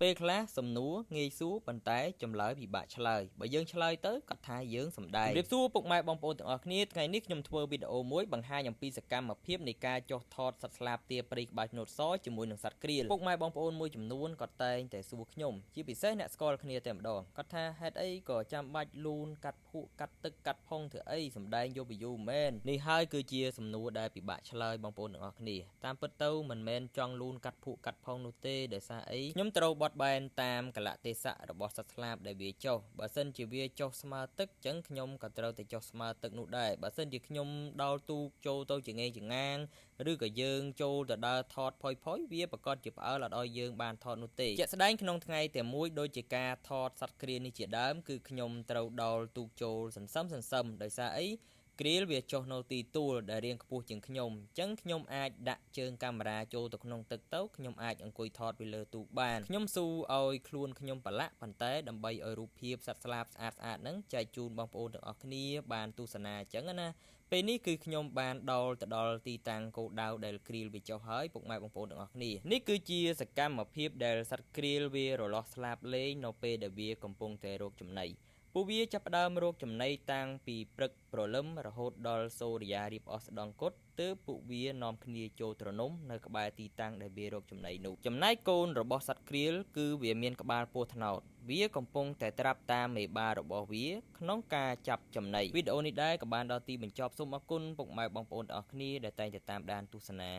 ពេលខ្លះសំណួរងាយសួរប៉ុន្តែចម្លើយពិបាកឆ្លើយបើយើងឆ្លើយទៅគាត់ថាយើងសំដែងជម្រាបសួរពុកម៉ែបងប្អូនទាំងអស់គ្នាថ្ងៃនេះខ្ញុំធ្វើវីដេអូមួយបង្ហាញអំពីសកម្មភាពនៃការចុះថតសត្វស្លាបទាព្រៃក្បាលឆ្នោតសជាមួយនឹងសត្វក្រៀលពុកម៉ែបងប្អូនមួយចំនួនគាត់តែងតែសួរខ្ញុំជាពិសេសអ្នកស្គាល់គ្នាតែម្ដងគាត់ថាហេតុអីក៏ចាំបាច់លូនកាត់ភក់កាត់ទឹកកាត់ផុងធ្វើអីសំដែងយកវីយូមែននេះហើយគឺជាសំណួរដែលពិបាកឆ្លើយបងប្អូនទាំងអស់គ្នាតាមពិតទៅមិនមែនចង់លូនកាត់ភក់កាត់ផុងនោះទេដោយសារអីខ្ញុំត្រូវបត់បែនតាមកលៈទេសៈរបស់សត្វស្លាបដែលវាចុះបើសិនជាវាចុះស្មើទឹកចឹងខ្ញុំក៏ត្រូវតែចុះស្មើទឹកនោះដែរបើសិនជាខ្ញុំដោលទូកចូលទៅចងេចងាងឬក៏យើងចូលទៅដើរថតផុយវាប្រកាសជាផ្អើលអត់ឲ្យយើងបានថតនោះទេជាក់ស្ដែងក្នុងថ្ងៃតែមួយដូចជាការថតសត្វក្រៀលនេះជាដើមគឺខ្ញុំត្រូវដោលទូកចូលសន្សឹមដោយសារអីក្រៀលវាចុះនៅទីទួលដែលរាងខ្ពស់ជាងខ្ញុំអញ្ចឹងខ្ញុំអាចដាក់ជើងកាមេរ៉ាចូលទៅក្នុងទឹកទៅខ្ញុំអាចអង្គុយថតពីលើទូកបានខ្ញុំស៊ូឲ្យខ្លួនខ្ញុំប្រឡាក់ប៉ុន្តែដើម្បីឲ្យរូបភាពសត្វស្លាបស្អាតហ្នឹងចែកជូនបងប្អូនទាំងអស់គ្នាបានទស្សនាអញ្ចឹងណាពេលនេះគឺខ្ញុំបានដោលទៅដល់ទីតាំងគោលដៅដែលក្រៀលវាចុះហើយពុកម៉ែបងប្អូនទាំងអស់គ្នានេះគឺជាសកម្មភាពដែលសត្វក្រៀលវារលាស់ស្លាបលេងនៅពេលដែលវាកំពុងតែរកចំណីពួកវាចាប់ផ្ដើមរកចំណីតាំងពីព្រឹកព្រលឹមរហូតដល់សូរិយារៀបអស់ស្ដង់គត់ទើបពួកវានាំគ្នាចូលទ្រនំនៅក្បែរទីតាំងដែលវារកចំណីនោះចំណែកកូនរបស់សត្វក្រៀលគឺវាមានក្បាលពស់ត្នោតវាកំពុងតែត្រាប់តាមមេបារបស់វាក្នុងការចាប់ចំណីវីដេអូនេះដែរក៏បានដល់ទីបញ្ចប់សូមអរគុណពុកម៉ែបងប្អូនទាំងអស់គ្នាដែលតែងតែតាមដានទស្សនា